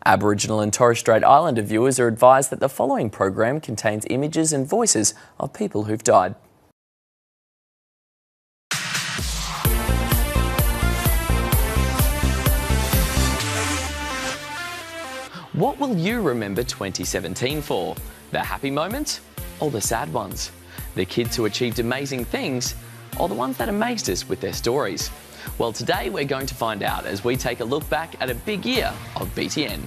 Aboriginal and Torres Strait Islander viewers are advised that the following program contains images and voices of people who've died. What will you remember 2017 for? The happy moments or the sad ones? The kids who achieved amazing things or the ones that amazed us with their stories? Well, today we're going to find out as we take a look back at a big year of BTN.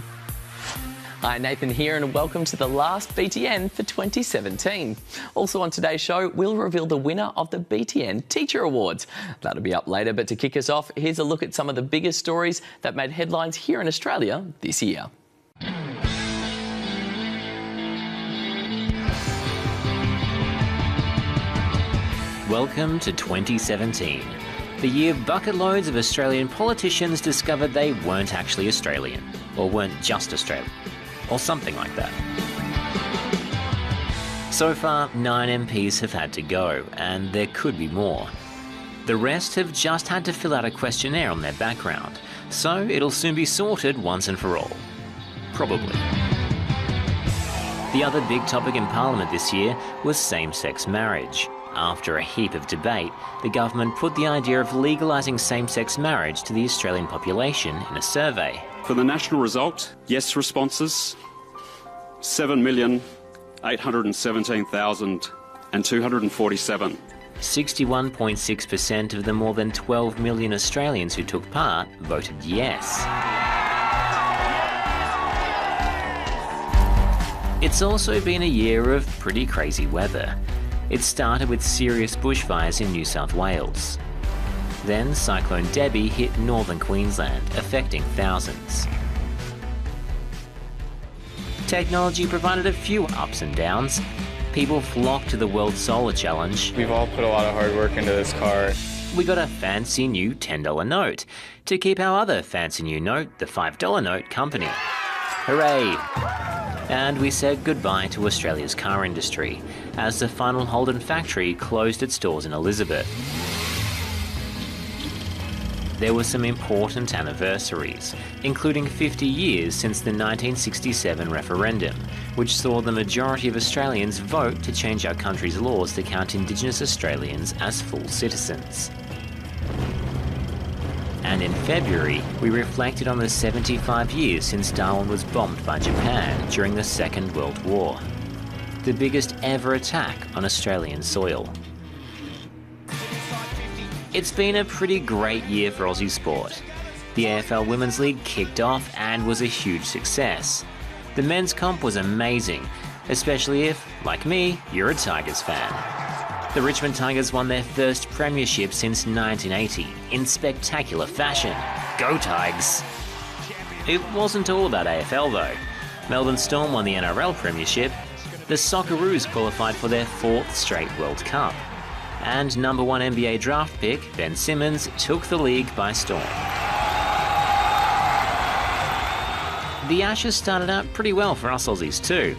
Hi, Nathan here and welcome to the last BTN for 2017. Also on today's show, we'll reveal the winner of the BTN Teacher Awards. That'll be up later, but to kick us off, here's a look at some of the biggest stories that made headlines here in Australia this year. Welcome to 2017, the year bucket loads of Australian politicians discovered they weren't actually Australian, or weren't just Australian, or something like that. So far, 9 MPs have had to go, and there could be more. The rest have just had to fill out a questionnaire on their background, so it'll soon be sorted once and for all. Probably. The other big topic in Parliament this year was same-sex marriage. After a heap of debate, the government put the idea of legalising same-sex marriage to the Australian population in a survey. For the national result, yes responses, 7,817,247. 61.6% of the more than 12 million Australians who took part voted yes. It's also been a year of pretty crazy weather. It started with serious bushfires in New South Wales. Then Cyclone Debbie hit northern Queensland, affecting thousands. Technology provided a few ups and downs. People flocked to the World Solar Challenge. We've all put a lot of hard work into this car. We got a fancy new $10 note to keep our other fancy new note, the $5 note, company. Hooray! And we said goodbye to Australia's car industry as the final Holden factory closed its doors in Elizabeth. There were some important anniversaries, including 50 years since the 1967 referendum, which saw the majority of Australians vote to change our country's laws to count Indigenous Australians as full citizens. And in February, we reflected on the 75 years since Darwin was bombed by Japan during the Second World War, the biggest ever attack on Australian soil. It's been a pretty great year for Aussie sport. The AFL Women's League kicked off and was a huge success. The men's comp was amazing, especially if, like me, you're a Tigers fan. The Richmond Tigers won their first premiership since 1980 in spectacular fashion. Go Tigers! It wasn't all about AFL though. Melbourne Storm won the NRL premiership. The Socceroos qualified for their 4th straight World Cup. And number 1 NBA draft pick, Ben Simmons, took the league by storm. The Ashes started out pretty well for us Aussies too,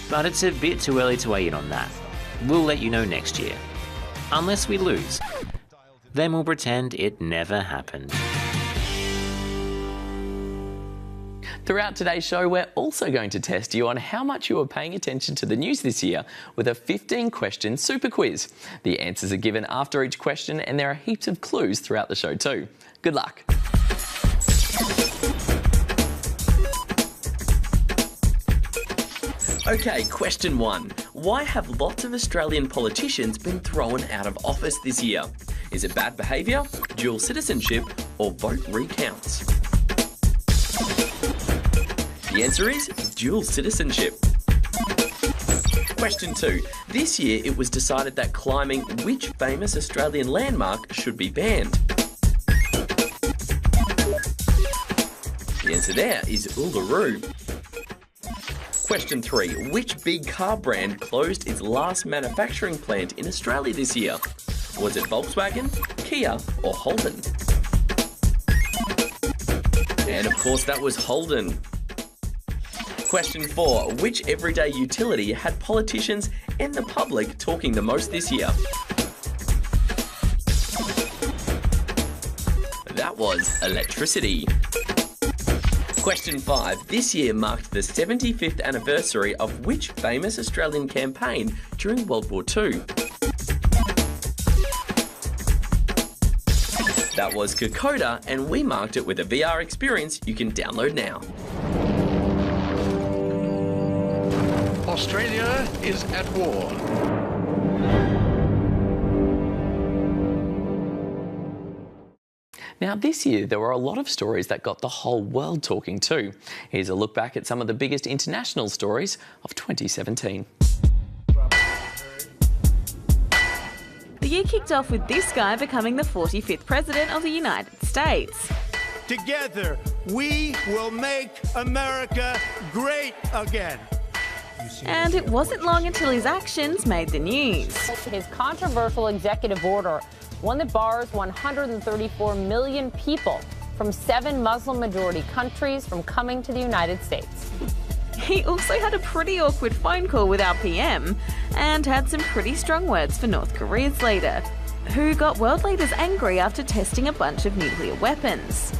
but it's a bit too early to weigh in on that. We'll let you know next year. Unless we lose. Then we'll pretend it never happened. Throughout today's show, we're also going to test you on how much you are paying attention to the news this year with a 15-question super quiz. The answers are given after each question and there are heaps of clues throughout the show too. Good luck. Okay, question 1. Why have lots of Australian politicians been thrown out of office this year? Is it bad behaviour, dual citizenship, or vote recounts? The answer is dual citizenship. Question 2. This year it was decided that climbing which famous Australian landmark should be banned? The answer there is Uluru. Question 3. Which big car brand closed its last manufacturing plant in Australia this year? Was it Volkswagen, Kia or Holden? And of course that was Holden. Question 4. Which everyday utility had politicians and the public talking the most this year? That was electricity. Question 5. This year marked the 75th anniversary of which famous Australian campaign during World War II? That was Kokoda, and we marked it with a VR experience you can download now. Australia is at war. Now, this year there were a lot of stories that got the whole world talking too. Here's a look back at some of the biggest international stories of 2017. The year kicked off with this guy becoming the 45th President of the United States. Together, we will make America great again. And it wasn't long until his actions made the news. His controversial executive order, one that bars 134 million people from 7 Muslim-majority countries from coming to the United States. He also had a pretty awkward phone call with our PM and had some pretty strong words for North Korea's leader, who got world leaders angry after testing a bunch of nuclear weapons.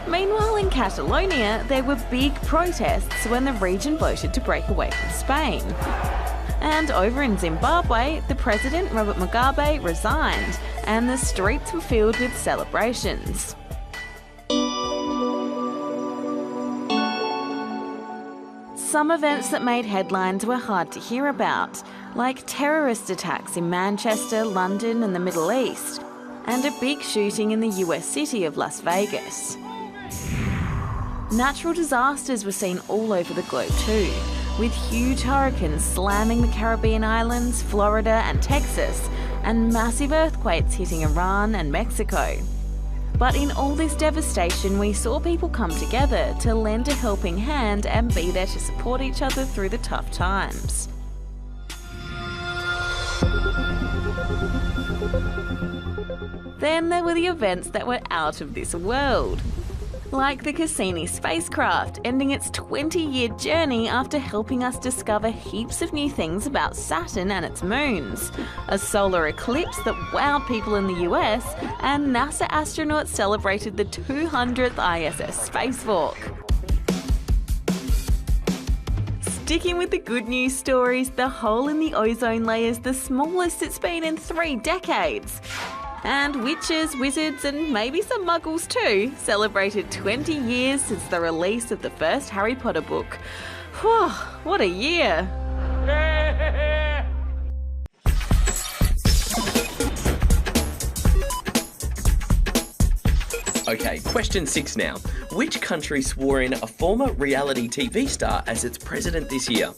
Meanwhile, in Catalonia, there were big protests when the region voted to break away from Spain. And over in Zimbabwe, the president, Robert Mugabe, resigned, and the streets were filled with celebrations. Some events that made headlines were hard to hear about, like terrorist attacks in Manchester, London and the Middle East, and a big shooting in the US city of Las Vegas. Natural disasters were seen all over the globe too, with huge hurricanes slamming the Caribbean islands, Florida and Texas, and massive earthquakes hitting Iran and Mexico. But in all this devastation, we saw people come together to lend a helping hand and be there to support each other through the tough times. Then there were the events that were out of this world, like the Cassini spacecraft ending its 20-year journey after helping us discover heaps of new things about Saturn and its moons, a solar eclipse that wowed people in the US, and NASA astronauts celebrated the 200th ISS spacewalk. Sticking with the good news stories, the hole in the ozone layer is the smallest it's been in 3 decades. And witches, wizards and maybe some muggles too celebrated 20 years since the release of the first Harry Potter book. Whew, what a year! Okay, question 6 now. Which country swore in a former reality TV star as its president this year?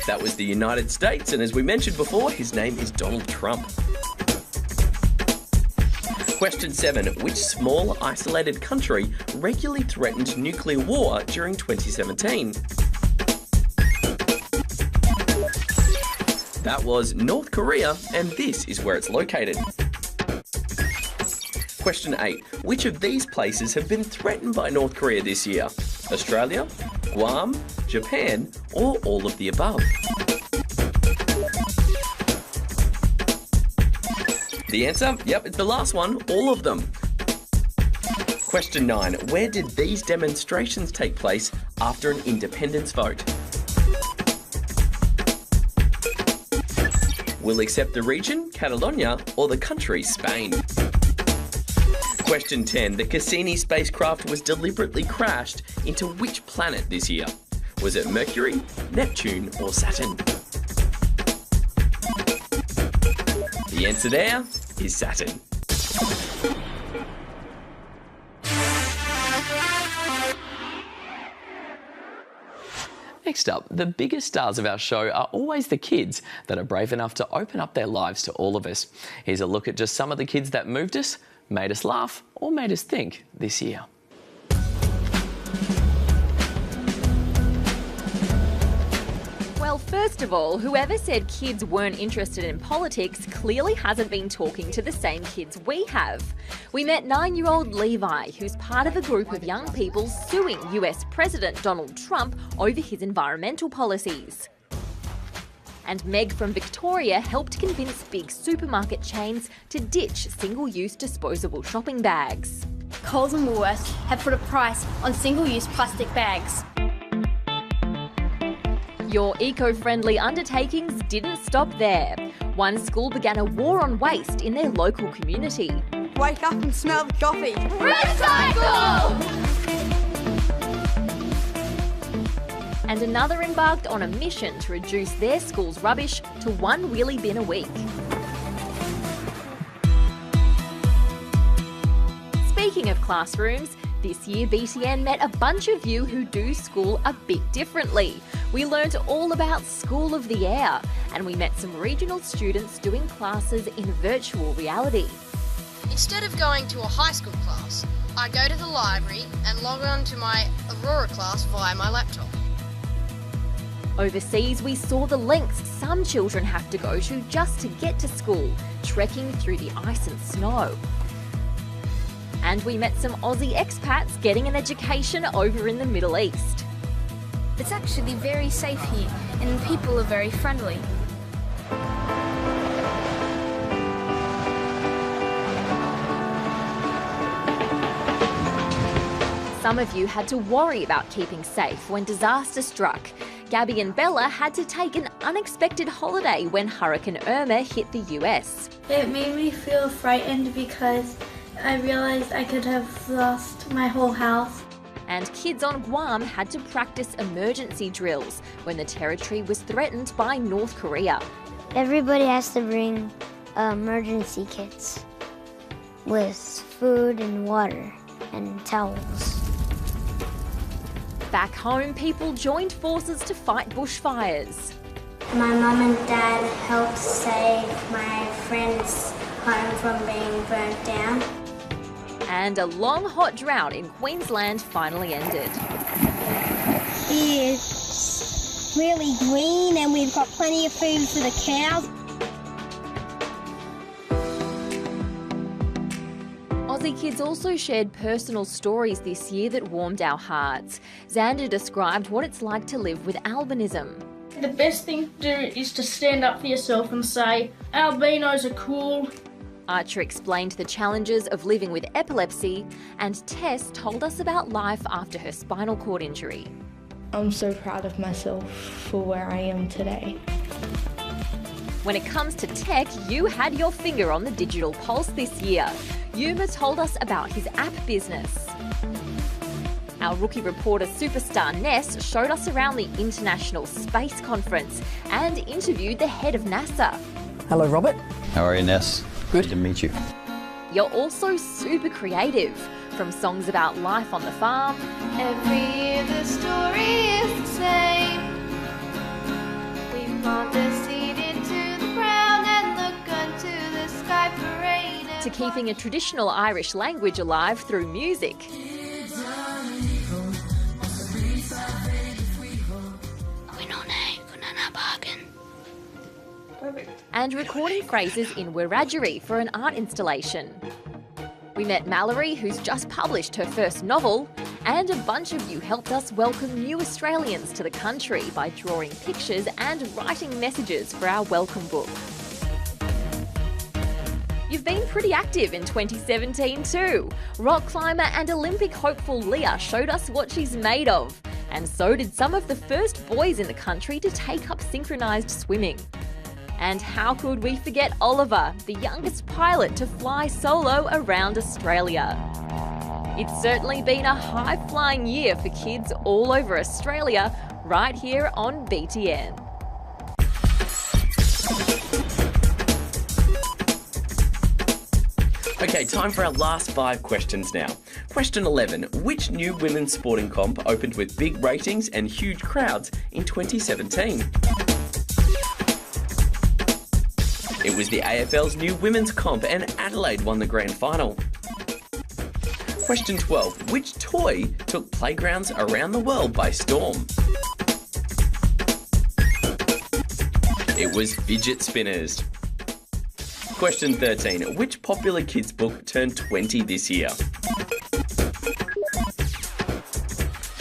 That was the United States, and as we mentioned before, his name is Donald Trump. Question 7. Which small, isolated country regularly threatened nuclear war during 2017? That was North Korea, and this is where it's located. Question 8. Which of these places have been threatened by North Korea this year? Australia, Guam, Japan, or all of the above? The answer? Yep, it's the last one, all of them. Question 9. Where did these demonstrations take place after an independence vote? We'll accept the region, Catalonia, or the country, Spain. Question 10. The Cassini spacecraft was deliberately crashed into which planet this year? Was it Mercury, Neptune, or Saturn? The answer there is Saturn. Next up, the biggest stars of our show are always the kids that are brave enough to open up their lives to all of us. Here's a look at just some of the kids that moved us, made us laugh, or made us think this year. Well, first of all, whoever said kids weren't interested in politics clearly hasn't been talking to the same kids we have. We met 9-year-old Levi, who's part of a group of young people suing US President Donald Trump over his environmental policies. And Meg from Victoria helped convince big supermarket chains to ditch single-use disposable shopping bags. Coles and Woolworths have put a price on single-use plastic bags. Your eco-friendly undertakings didn't stop there. One school began a war on waste in their local community. Wake up and smell the coffee. Recycle! And another embarked on a mission to reduce their school's rubbish to one wheelie bin a week. Speaking of classrooms, this year BTN met a bunch of you who do school a bit differently. We learnt all about School of the Air, and we met some regional students doing classes in virtual reality. Instead of going to a high school class, I go to the library and log on to my Aurora class via my laptop. Overseas, we saw the lengths some children have to go to just to get to school, trekking through the ice and snow. And we met some Aussie expats getting an education over in the Middle East. It's actually very safe here, and people are very friendly. Some of you had to worry about keeping safe when disaster struck. Gabby and Bella had to take an unexpected holiday when Hurricane Irma hit the US. It made me feel frightened because I realized I could have lost my whole house. And kids on Guam had to practice emergency drills when the territory was threatened by North Korea. Everybody has to bring emergency kits with food and water and towels. Back home, people joined forces to fight bushfires. My mum and dad helped save my friend's home from being burnt down. And a long hot drought in Queensland finally ended. It's really green and we've got plenty of food for the cows. Aussie kids also shared personal stories this year that warmed our hearts. Xander described what it's like to live with albinism. The best thing to do is to stand up for yourself and say, albinos are cool. Archer explained the challenges of living with epilepsy, and Tess told us about life after her spinal cord injury. I'm so proud of myself for where I am today. When it comes to tech, you had your finger on the digital pulse this year. Yuma told us about his app business. Our rookie reporter superstar Ness showed us around the International Space Conference and interviewed the head of NASA. Hello, Robert. How are you, Ness? Good to meet you. You're also super creative, from songs about life on the farm. Every year the story is the same. We plant the seed into the ground and look unto the sky for rain. To keeping a traditional Irish language alive through music. And recording phrases in Wiradjuri for an art installation. We met Mallory, who's just published her first novel, and a bunch of you helped us welcome new Australians to the country by drawing pictures and writing messages for our welcome book. You've been pretty active in 2017 too. Rock climber and Olympic hopeful Leah showed us what she's made of. And so did some of the first boys in the country to take up synchronised swimming. And how could we forget Oliver, the youngest pilot to fly solo around Australia? It's certainly been a high-flying year for kids all over Australia, right here on BTN. Okay, time for our last 5 questions now. Question 11. Which new women's sporting comp opened with big ratings and huge crowds in 2017? It was the AFL's new women's comp and Adelaide won the grand final. Question 12. Which toy took playgrounds around the world by storm? It was fidget spinners. Question 13. Which popular kids book turned 20 this year?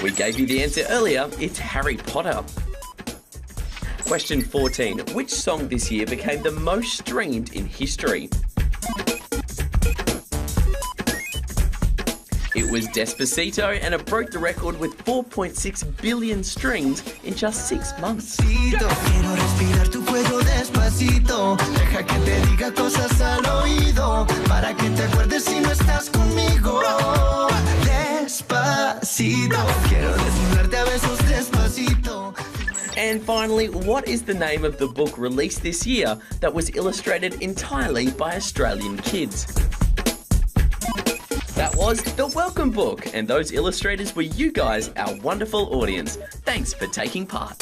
We gave you the answer earlier. It's Harry Potter. Question 14. Which song this year became the most streamed in history? It was Despacito, and it broke the record with 4.6 billion streams in just 6 months. And finally, what is the name of the book released this year that was illustrated entirely by Australian kids? That was The Welcome Book, and those illustrators were you guys, our wonderful audience. Thanks for taking part.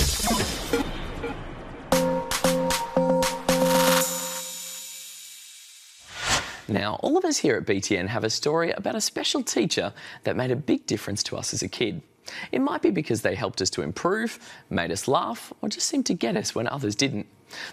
Now, all of us here at BTN have a story about a special teacher that made a big difference to us as a kid. It might be because they helped us to improve, made us laugh, or just seemed to get us when others didn't.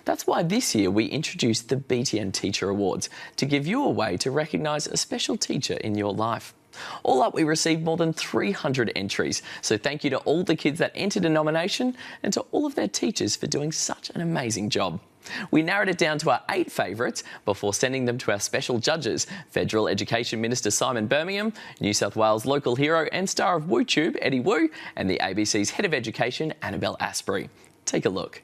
That's why this year we introduced the BTN Teacher Awards to give you a way to recognise a special teacher in your life. All up, we received more than 300 entries, so thank you to all the kids that entered a nomination and to all of their teachers for doing such an amazing job. We narrowed it down to our 8 favourites before sending them to our special judges, Federal Education Minister Simon Birmingham, New South Wales local hero and star of WooTube, Eddie Wu, and the ABC's Head of Education, Annabelle Asprey. Take a look.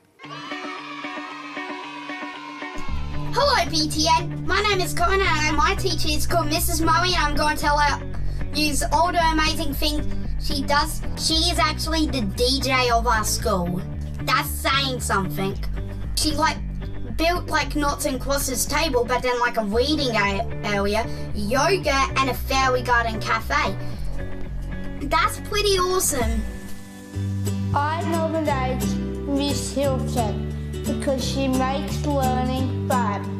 Hello BTN, my name is Connor and my teacher is called Mrs. Murray, and I'm going to tell her all the amazing things she does. She is actually the DJ of our school. That's saying something. She built noughts and crosses table, but then a reading area, yoga and a fairy garden cafe. That's pretty awesome. I nominate Miss Hilton because she makes learning fun.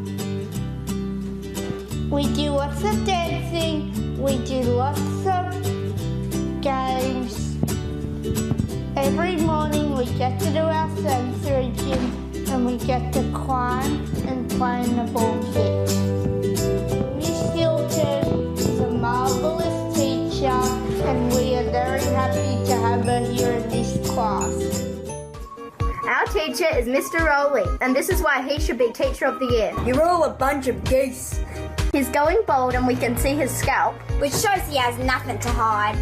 We do lots of dancing, we do lots of games. Every morning we get to do our sensory gym and we get to climb and play in the ball pit. Miss Hilton is a marvellous teacher and we are very happy to have her here in this class. Our teacher is Mr. Rowley, and this is why he should be Teacher of the Year. You're all a bunch of geese. He's going bald and we can see his scalp, which shows he has nothing to hide.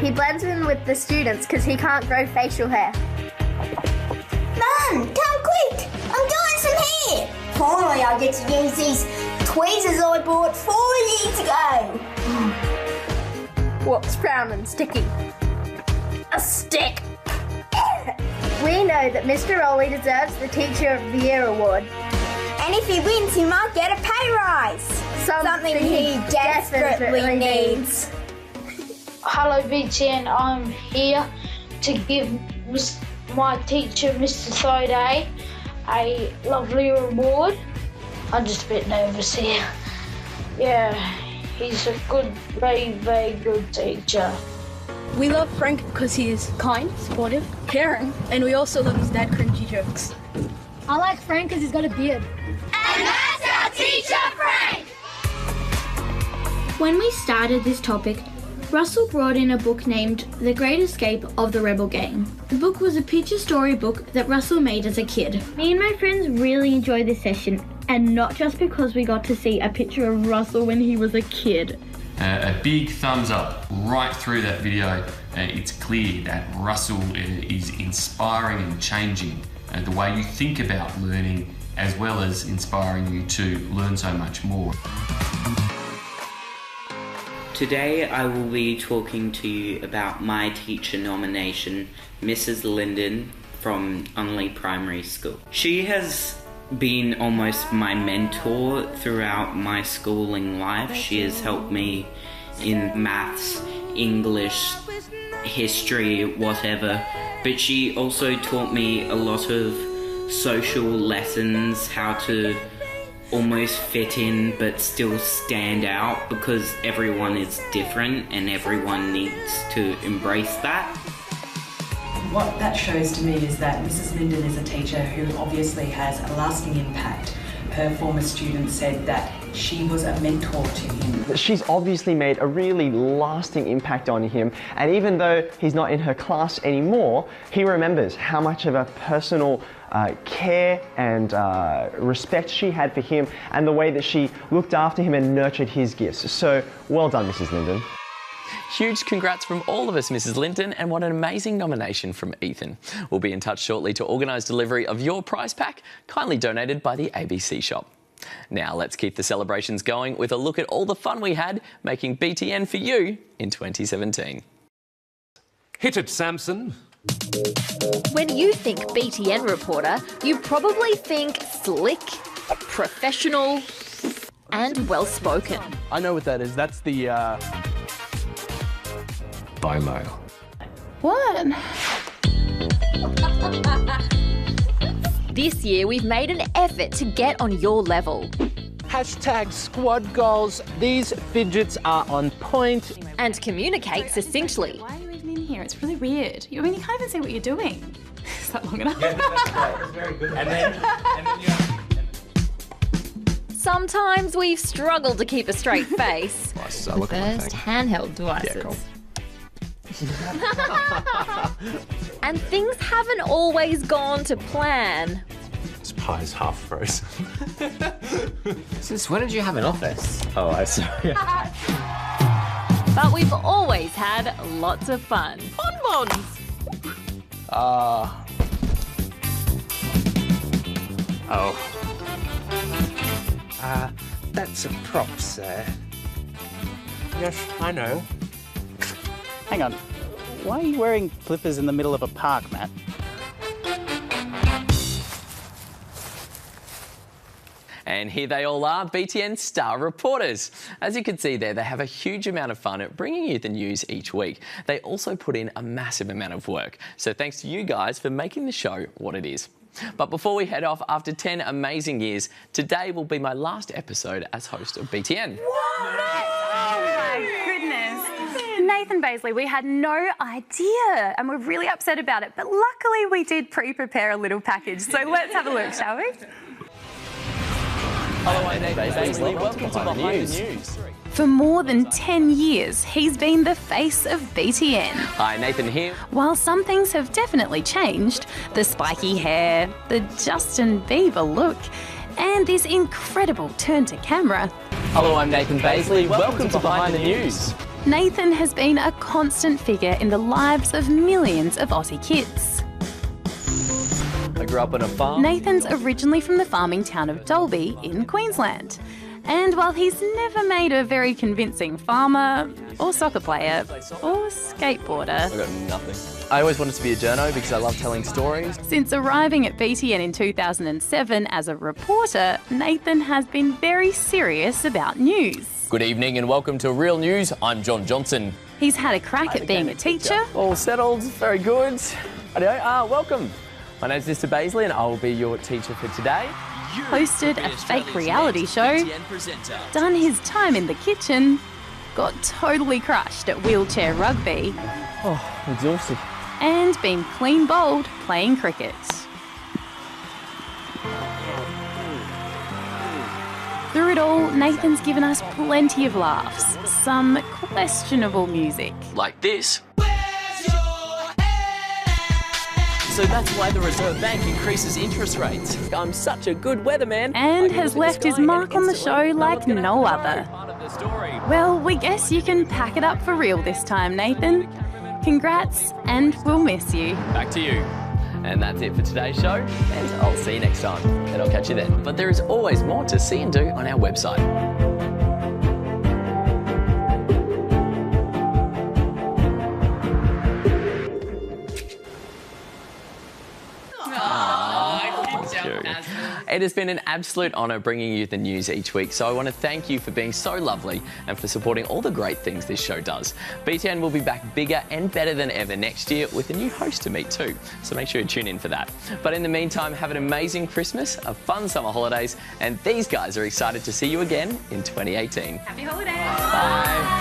He blends in with the students because he can't grow facial hair. Mum, come quick! I'm doing some hair! Finally, I get to use these tweezers I bought 4 years ago. What's brown and sticky? A stick! We know that Mr. Rowley deserves the Teacher of the Year award. And if he wins, he might get a pay rise. Something he desperately needs. Hello BTN, I'm here to give my teacher, Mr. Thode, a lovely reward. I'm just a bit nervous here. Yeah, he's a good, very, very good teacher. We love Frank because he is kind, supportive, caring, and we also love his dad cringy jokes. I like Frank because he's got a beard. And that's our teacher, Frank! When we started this topic, Russell brought in a book named The Great Escape of the Rebel Gang. The book was a picture story book that Russell made as a kid. Me and my friends really enjoyed this session, and not just because we got to see a picture of Russell when he was a kid. A big thumbs up right through that video. It's clear that Russell is inspiring and changing the way you think about learning, as well as inspiring you to learn so much more. Today I will be talking to you about my teacher nomination, Mrs. Linden from Unley Primary School. She has been almost my mentor throughout my schooling life. She has helped me in maths, English, history, whatever. But she also taught me a lot of social lessons, how to almost fit in but still stand out, because everyone is different and everyone needs to embrace that. What that shows to me is that Mrs. Linden is a teacher who obviously has a lasting impact. her former students said that she was a mentor to him. She's obviously made a really lasting impact on him, and even though he's not in her class anymore, he remembers how much of a personal care and respect she had for him, and the way that she looked after him and nurtured his gifts. So well done, Mrs. Linden. Huge congrats from all of us, Mrs. Linden, and what an amazing nomination from Ethan. We'll be in touch shortly to organise delivery of your prize pack, kindly donated by the ABC shop. Now let's keep the celebrations going with a look at all the fun we had making BTN for you in 2017. Hit it, Samson. When you think BTN reporter, you probably think slick, professional, and well-spoken. I know what that is. That's the FOMO. What? This year, we've made an effort to get on your level. Hashtag squad goals. These fidgets are on point. And communicate succinctly. Why are you even in here? It's really weird. I mean, you can't even see what you're doing. Is that long enough? Yeah, that's great. That's very good. And then you Sometimes we've struggled to keep a straight face. I look at my First thing. handheld devices. Yeah, cool. And things haven't always gone to plan. This pie's half frozen. Since when did you have an office? Oh, I sorry. But we've always had lots of fun. Bonbons! That's a prop, sir. Yes, I know. Hang on. Why are you wearing flippers in the middle of a park, Matt? And here they all are, BTN star reporters. As you can see there, they have a huge amount of fun at bringing you the news each week. They also put in a massive amount of work. So thanks to you guys for making the show what it is. But before we head off, after 10 amazing years, today will be my last episode as host of BTN. Oh my goodness. Nathan Baisley, we had no idea and we're really upset about it, but luckily we did pre-prepare a little package. So let's have a look, shall we? Hello, I'm Nathan Baisley. Welcome to Behind the News. For more than 10 years, he's been the face of BTN. Hi, Nathan here. While some things have definitely changed, the spiky hair, the Justin Bieber look, and this incredible turn to camera. Hello, I'm Nathan Baisley. Welcome to Behind the News. Nathan has been a constant figure in the lives of millions of Aussie kids. I grew up on a farm. Nathan's originally from the farming town of Dalby in Queensland. And while he's never made a very convincing farmer, or soccer player, or skateboarder... I got nothing. I always wanted to be a journo because I love telling stories. Since arriving at BTN in 2007 as a reporter, Nathan has been very serious about news. Good evening and welcome to Real News. I'm John Johnson. He's had a crack at being a teacher. All settled, very good. Welcome. My name's Mr. Baisley and I will be your teacher for today. Hosted a fake reality show, done his time in the kitchen, got totally crushed at wheelchair rugby. Oh, exhausted. And been clean bowled playing cricket. Through it all, Nathan's given us plenty of laughs, some questionable music. Like this. So that's why the Reserve Bank increases interest rates. I'm such a good weatherman. And has left his mark on the show like no other. Well, we guess you can pack it up for real this time, Nathan. Congrats, and we'll miss you. Back to you. And that's it for today's show, and I'll see you next time. And I'll catch you then. But there is always more to see and do on our website. It has been an absolute honour bringing you the news each week, so I want to thank you for being so lovely and for supporting all the great things this show does. BTN will be back bigger and better than ever next year with a new host to meet too, so make sure you tune in for that. But in the meantime, have an amazing Christmas, a fun summer holidays, and these guys are excited to see you again in 2018. Happy holidays! Bye!